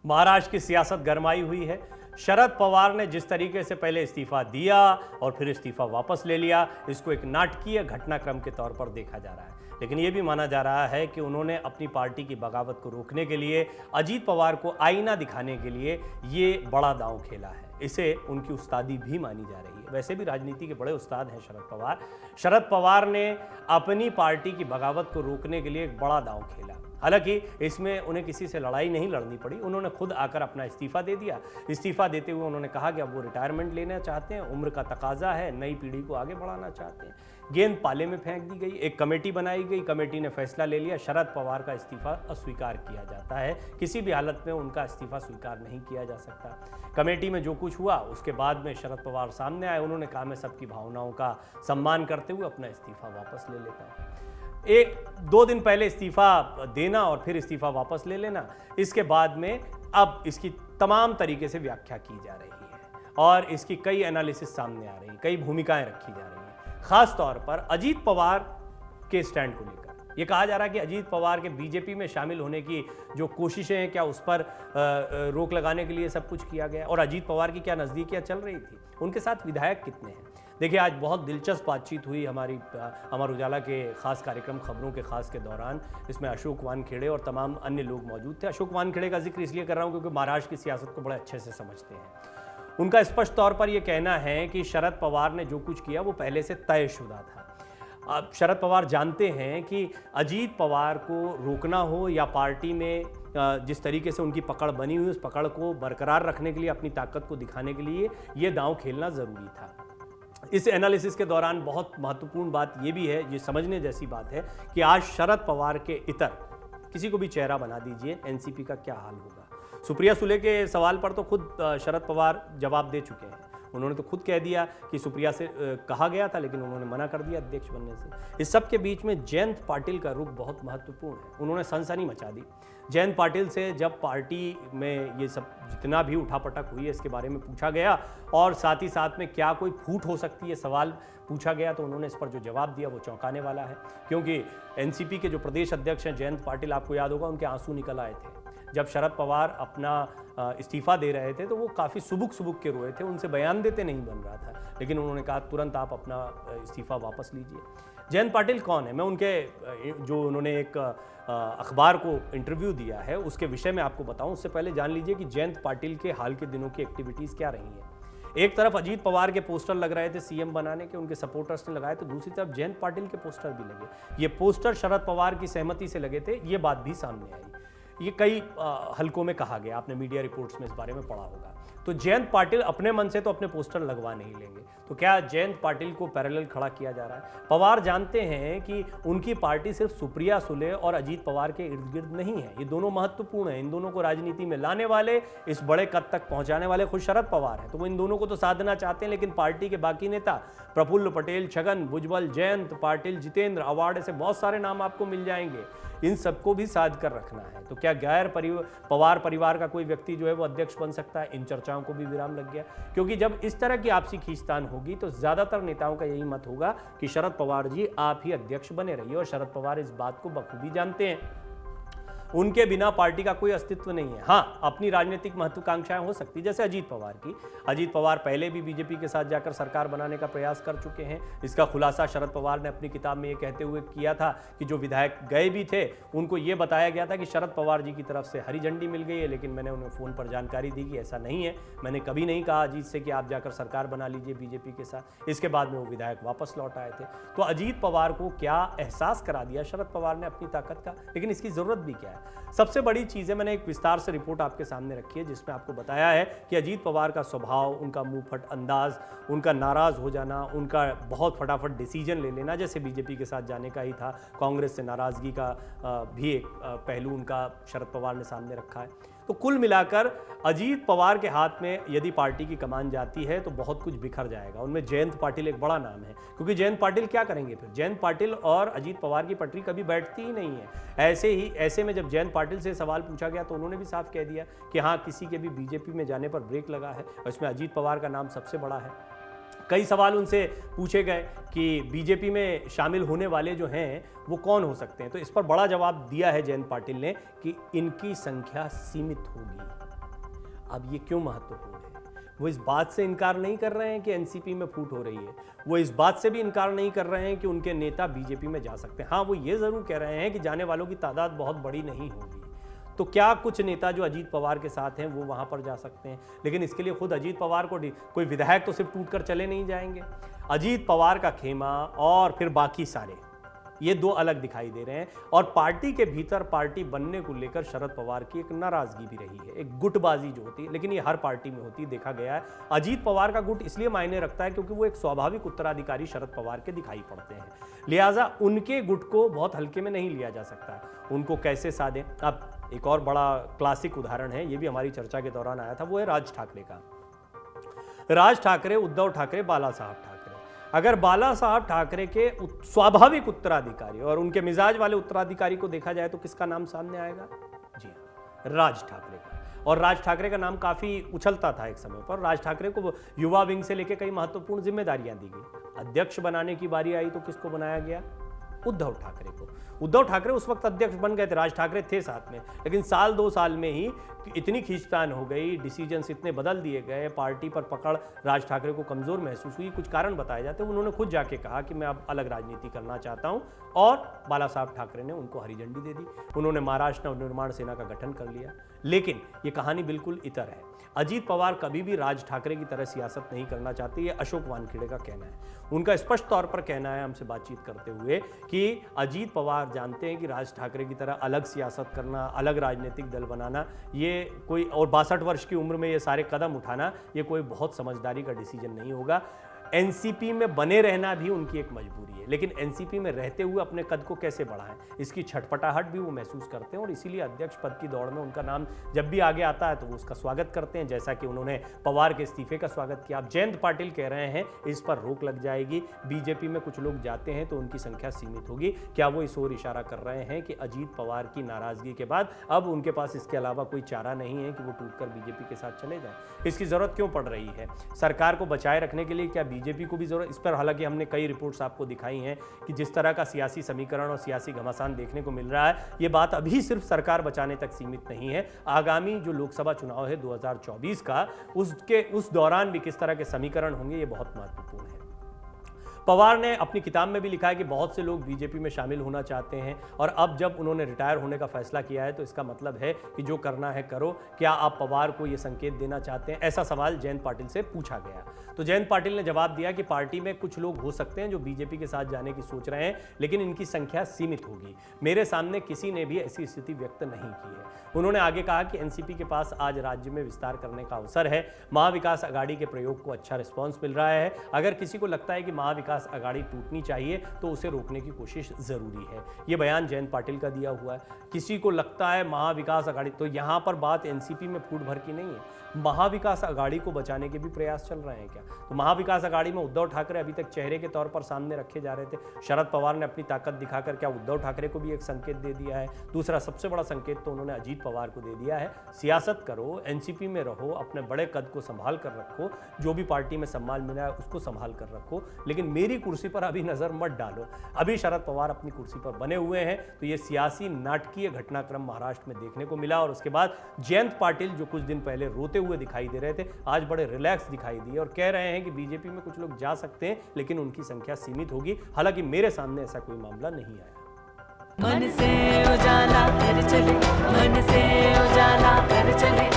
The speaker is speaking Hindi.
महाराष्ट्र की सियासत गरमाई हुई है। शरद पवार ने जिस तरीके से पहले इस्तीफा दिया और फिर इस्तीफा वापस ले लिया, इसको एक नाटकीय घटनाक्रम के तौर पर देखा जा रहा है। लेकिन यह भी माना जा रहा है कि उन्होंने अपनी पार्टी की बगावत को रोकने के लिए, अजीत पवार को आईना दिखाने के लिए ये बड़ा दांव खेला है। इसे उनकी उस्तादी भी मानी जा रही है। वैसे भी राजनीति के बड़े उस्ताद हैं शरद पवार। शरद पवार ने अपनी पार्टी की बगावत को रोकने के लिए एक बड़ा दांव खेला। हालांकि इसमें उन्हें किसी से लड़ाई नहीं लड़नी पड़ी, उन्होंने खुद आकर अपना इस्तीफा दे दिया। इस्तीफा देते हुए उन्होंने कहा कि अब वो रिटायरमेंट लेना चाहते हैं, उम्र का तकाजा है, नई पीढ़ी को आगे बढ़ाना चाहते हैं। गेंद पाले में फेंक दी गई, एक कमेटी बनाई गई, कमेटी ने फैसला ले लिया, शरद पवार का इस्तीफा अस्वीकार किया जाता है। किसी भी हालत में उनका इस्तीफा स्वीकार नहीं किया जा सकता। कमेटी में जो कुछ हुआ उसके बाद में शरद पवार सामने आए, उन्होंने कहा मैं सबकी भावनाओं का सम्मान करते हुए अपना इस्तीफा वापस ले लेता हूँ। एक दो दिन पहले इस्तीफा देना और फिर इस्तीफा वापस ले लेना, इसके बाद में अब इसकी तमाम तरीके से व्याख्या की जा रही है और इसकी कई एनालिसिस सामने आ रही हैं, कई भूमिकाएं रखी जा रही हैं। खास तौर पर अजीत पवार के स्टैंड को लेकर यह कहा जा रहा है कि अजीत पवार के बीजेपी में शामिल होने की जो कोशिशें हैं, क्या उस पर रोक लगाने के लिए सब कुछ किया गया और अजीत पवार की क्या नज़दीकियां चल रही थी, उनके साथ विधायक कितने हैं। देखिए, आज बहुत दिलचस्प बातचीत हुई हमारी अमर उजाला के खास कार्यक्रम खबरों के खास के दौरान। इसमें अशोक वानखेड़े और तमाम अन्य लोग मौजूद थे। अशोक वानखेड़े का जिक्र इसलिए कर रहा हूं क्योंकि महाराष्ट्र की सियासत को बड़े अच्छे से समझते हैं। उनका स्पष्ट तौर पर यह कहना है कि शरद पवार ने जो कुछ किया वो पहले से तयशुदा था। अब शरद पवार जानते हैं कि अजीत पवार को रोकना हो या पार्टी में जिस तरीके से उनकी पकड़ बनी हुई, उस पकड़ को बरकरार रखने के लिए, अपनी ताकत को दिखाने के लिए ये दांव खेलना ज़रूरी था। इस एनालिसिस के दौरान बहुत महत्वपूर्ण बात यह भी है, ये समझने जैसी बात है कि आज शरद पवार के इतर किसी को भी चेहरा बना दीजिए, एनसीपी का क्या हाल होगा। सुप्रिया सुले के सवाल पर तो खुद शरद पवार जवाब दे चुके हैं। उन्होंने तो खुद कह दिया कि सुप्रिया से कहा गया था लेकिन उन्होंने मना कर दिया अध्यक्ष बनने से। इस सब के बीच में जयंत पाटिल का रुख बहुत महत्वपूर्ण है। उन्होंने सनसनी मचा दी। जयंत पाटिल से जब पार्टी में ये सब जितना भी उठापटक हुई है इसके बारे में पूछा गया और साथ ही साथ में क्या कोई फूट हो सकती है सवाल पूछा गया, तो उन्होंने इस पर जो जवाब दिया वो चौंकाने वाला है। क्योंकि एनसीपी के जो प्रदेश अध्यक्ष हैं जयंत पाटिल, आपको याद होगा उनके आंसू निकल आए थे जब शरद पवार अपना इस्तीफा दे रहे थे, तो वो काफ़ी सुबुक के रोए थे, उनसे बयान देते नहीं बन रहा था। लेकिन उन्होंने कहा तुरंत आप अपना इस्तीफा वापस लीजिए। जयंत पाटिल कौन है? मैं उनके जो उन्होंने एक अखबार को इंटरव्यू दिया है उसके विषय में आपको बताऊं, उससे पहले जान लीजिए कि जयंत पाटिल के हाल के दिनों की एक्टिविटीज़ क्या रही हैं। एक तरफ अजीत पवार के पोस्टर लग रहे थे सीएम बनाने के, उनके सपोर्टर्स ने लगाए, तो दूसरी तरफ जयंत पाटिल के पोस्टर भी लगे। ये पोस्टर शरद पवार की सहमति से लगे थे, ये बात भी सामने आई। ये कई हलकों में कहा गया, आपने मीडिया रिपोर्ट्स में इस बारे में पढ़ा होगा। तो जयंत पाटिल अपने मन से तो अपने पोस्टर लगवा नहीं लेंगे, तो क्या जयंत पाटिल को पैरेलल खड़ा किया जा रहा है? पवार जानते हैं कि उनकी पार्टी सिर्फ सुप्रिया सुले और अजीत पवार के इर्द गिर्द नहीं है, ये दोनों महत्वपूर्ण हैं। इन दोनों को राजनीति में लाने वाले, इस बड़े कद तक पहुंचाने वाले खुद शरद पवार हैं। तो वो इन दोनों को तो साधना चाहते हैं, लेकिन पार्टी के बाकी नेता प्रफुल्ल पटेल, छगन भुजबल, जयंत पाटिल, जितेंद्र अवार्ड, ऐसे बहुत सारे नाम आपको मिल जाएंगे, इन सबको भी साध कर रखना है। तो क्या गैर पवार परिवार का कोई व्यक्ति जो है वो अध्यक्ष बन सकता है? इन चर्चाओं को भी विराम लग गया, क्योंकि जब इस तरह की आपसी खींचतान होगी तो ज्यादातर नेताओं का यही मत होगा कि शरद पवार जी आप ही अध्यक्ष बने रहिए। और शरद पवार इस बात को बखूबी जानते हैं, उनके बिना पार्टी का कोई अस्तित्व नहीं है। हाँ, अपनी राजनीतिक महत्वाकांक्षाएं हो सकती, जैसे अजीत पवार की। अजीत पवार पहले भी बीजेपी के साथ जाकर सरकार बनाने का प्रयास कर चुके हैं। इसका खुलासा शरद पवार ने अपनी किताब में ये कहते हुए किया था कि जो विधायक गए भी थे उनको ये बताया गया था कि शरद पवार जी की तरफ से हरी झंडी मिल गई है, लेकिन मैंने उन्हें फ़ोन पर जानकारी दी कि ऐसा नहीं है। मैंने कभी नहीं कहा अजीत से कि आप जाकर सरकार बना लीजिए बीजेपी के साथ। इसके बाद में वो विधायक वापस लौट आए थे। तो अजीत पवार को क्या एहसास करा दिया शरद पवार ने अपनी ताकत का, लेकिन इसकी ज़रूरत भी क्या है? सबसे बड़ी चीज़ है, मैंने एक विस्तार से रिपोर्ट आपके सामने रखी है जिसमें आपको बताया है कि अजीत पवार का स्वभाव, उनका मुंहफट अंदाज, उनका नाराज़ हो जाना, उनका बहुत फटाफट डिसीजन ले लेना, जैसे बीजेपी के साथ जाने का ही था, कांग्रेस से नाराज़गी का भी एक पहलू उनका शरद पवार ने सामने रखा है। तो कुल मिलाकर अजीत पवार के हाथ में यदि पार्टी की कमान जाती है तो बहुत कुछ बिखर जाएगा। उनमें जयंत पाटिल एक बड़ा नाम है, क्योंकि जयंत पाटिल क्या करेंगे फिर? जयंत पाटिल और अजीत पवार की पटरी कभी बैठती ही नहीं है। ऐसे में जब जयंत पाटिल से सवाल पूछा गया तो उन्होंने भी साफ कह दिया कि हाँ, किसी के भी बीजेपी में जाने पर ब्रेक लगा है, और इसमें अजीत पवार का नाम सबसे बड़ा है। कई सवाल उनसे पूछे गए कि बीजेपी में शामिल होने वाले जो हैं वो कौन हो सकते हैं, तो इस पर बड़ा जवाब दिया है जयंत पाटिल ने कि इनकी संख्या सीमित होगी। अब ये क्यों महत्वपूर्ण है? वो इस बात से इनकार नहीं कर रहे हैं कि एनसीपी में फूट हो रही है, वो इस बात से भी इनकार नहीं कर रहे हैं कि उनके नेता बीजेपी में जा सकते हैं। हाँ, वो ये जरूर कह रहे हैं कि जाने वालों की तादाद बहुत बड़ी नहीं होगी। तो क्या कुछ नेता जो अजीत पवार के साथ हैं वो वहां पर जा सकते हैं? लेकिन इसके लिए खुद अजीत पवार को कोई विधायक तो सिर्फ टूटकर चले नहीं जाएंगे। अजीत पवार का खेमा और फिर बाकी सारे, ये दो अलग दिखाई दे रहे हैं। और पार्टी के भीतर पार्टी बनने को लेकर शरद पवार की एक नाराजगी भी रही है, एक गुटबाजी जो होती है, लेकिन ये हर पार्टी में होती देखा गया है। अजीत पवार का गुट इसलिए मायने रखता है क्योंकि वो एक स्वाभाविक उत्तराधिकारी शरद पवार के दिखाई पड़ते हैं, लिहाजा उनके गुट को बहुत हल्के में नहीं लिया जा सकता। उनको कैसे साधें? अब एक और बड़ा क्लासिक उदाहरण है, ये भी हमारी चर्चा के दौरान आया था, वो है राज ठाकरे का। राज ठाकरे, उद्धव ठाकरे, बाला साहब ठाकरे। अगर बाला साहब ठाकरे के स्वाभाविक उत्तराधिकारी और उनके मिजाज वाले उत्तराधिकारी को देखा जाए तो किसका नाम सामने आएगा? जी हाँ, राज ठाकरे का। और राज ठाकरे का नाम काफी उछलता था एक समय पर। राज ठाकरे को युवा विंग से लेकर कई महत्वपूर्ण जिम्मेदारियां दी गई। अध्यक्ष बनाने की बारी आई तो किसको बनाया गया? उद्धव ठाकरे को। उद्धव ठाकरे उस वक्त अध्यक्ष बन गए थे, राज ठाकरे थे साथ में, लेकिन साल 2 साल में ही इतनी खींचतान हो गई, डिसीजंस इतने बदल दिए गए, पार्टी पर पकड़ राज ठाकरे को कमजोर महसूस हुई। कुछ कारण बताए जाते हैं, उन्होंने खुद जाके कहा कि मैं अब अलग राजनीति करना चाहता हूं, और बाला साहब ठाकरे ने उनको हरी झंडी दे दी। उन्होंने महाराष्ट्र नवनिर्माण सेना का गठन कर लिया। लेकिन ये कहानी बिल्कुल इतर है। अजीत पवार कभी भी राज ठाकरे की तरह सियासत नहीं करना चाहते, ये अशोक वानखेड़े का कहना है। उनका स्पष्ट तौर पर कहना है हमसे बातचीत करते हुए कि अजीत पवार जानते हैं कि राज ठाकरे की तरह अलग सियासत करना, अलग राजनीतिक दल बनाना, ये कोई, और 62 वर्ष की उम्र में ये सारे कदम उठाना, ये कोई बहुत समझदारी का डिसीजन नहीं होगा। एनसीपी में बने रहना भी उनकी एक मजबूरी है, लेकिन एनसीपी में रहते हुए अपने कद को कैसे बढ़ाएं, इसकी छटपटाहट भी वो महसूस करते हैं, और इसीलिए अध्यक्ष पद की दौड़ में उनका नाम जब भी आगे आता है तो वो उसका स्वागत करते हैं, जैसा कि उन्होंने पवार के इस्तीफे का स्वागत किया। अब जयंत पाटिल कह रहे हैं इस पर रोक लग जाएगी, बीजेपी में कुछ लोग जाते हैं तो उनकी संख्या सीमित होगी। क्या वो इस ओर इशारा कर रहे हैं कि अजीत पवार की नाराजगी के बाद अब उनके पास इसके अलावा कोई चारा नहीं है कि वो टूटकर बीजेपी के साथ चले जाएं? इसकी जरूरत क्यों पड़ रही है? सरकार को बचाए रखने के लिए क्या बीजेपी को भी जरूरत? इस पर हालांकि हमने कई रिपोर्ट्स आपको दिखाई हैं कि जिस तरह का सियासी समीकरण और सियासी घमासान देखने को मिल रहा है, ये बात अभी सिर्फ सरकार बचाने तक सीमित नहीं है। आगामी जो लोकसभा चुनाव है 2024 का, उस दौरान भी किस तरह के समीकरण होंगे, ये बहुत महत्वपूर्ण है। पवार ने अपनी किताब में भी लिखा है कि बहुत से लोग बीजेपी में शामिल होना चाहते हैं, और अब जब उन्होंने रिटायर होने का फैसला किया है तो इसका मतलब है कि जो करना है करो। क्या आप पवार को ये संकेत देना चाहते हैं? ऐसा सवाल जयंत पाटिल से पूछा गया, तो जयंत पाटिल ने जवाब दिया कि पार्टी में कुछ लोग हो सकते हैं जो बीजेपी के साथ जाने की सोच रहे हैं, लेकिन इनकी संख्या सीमित होगी। मेरे सामने किसी ने भी ऐसी स्थिति व्यक्त नहीं की है। उन्होंने आगे कहा कि एनसीपी के पास आज राज्य में विस्तार करने का अवसर है। महाविकास अघाड़ी के प्रयोग को अच्छा रिस्पॉन्स मिल रहा है। अगर किसी को लगता है कि महाविकास अघाड़ी टूटनी चाहिए तो उसे रोकने की कोशिश जरूरी है। यह बयान जयंत पाटिल का दिया हुआ है। किसी को लगता है महाविकास अघाड़ी, तो यहां पर बात एनसीपी में फूट भर की नहीं है, महाविकास अघाड़ी को बचाने के भी प्रयास चल रहे हैं क्या? तो महाविकास अघाड़ी में उद्धव ठाकरे अभी तक चेहरे के तौर पर सामने रखे जा रहे थे। शरद पवार ने अपनी ताकत दिखाकर क्या उद्धव ठाकरे को भी एक संकेत दे दिया है? दूसरा सबसे बड़ा संकेत तो उन्होंने अजीत पवार को दे दिया है, सियासत करो, एनसीपी में रहो, अपने बड़े कद को संभाल कर रखो, जो भी पार्टी में सम्मान मिला है उसको संभाल कर रखो, लेकिन मेरी कुर्सी पर अभी नजर मत डालो। अभी शरद पवार अपनी कुर्सी पर बने हुए हैं। तो ये सियासी नाटकीय घटनाक्रम महाराष्ट्र में देखने को मिला, और उसके बाद जयंत पाटिल जो कुछ दिन पहले रोते हुए दिखाई दे रहे थे, आज बड़े रिलैक्स दिखाई दिए और कह रहे हैं कि बीजेपी में कुछ लोग जा सकते हैं, लेकिन उनकी संख्या सीमित होगी। हालांकि मेरे सामने ऐसा कोई मामला नहीं आया। मन से उजाला कर चले, मन से उजाला कर चले।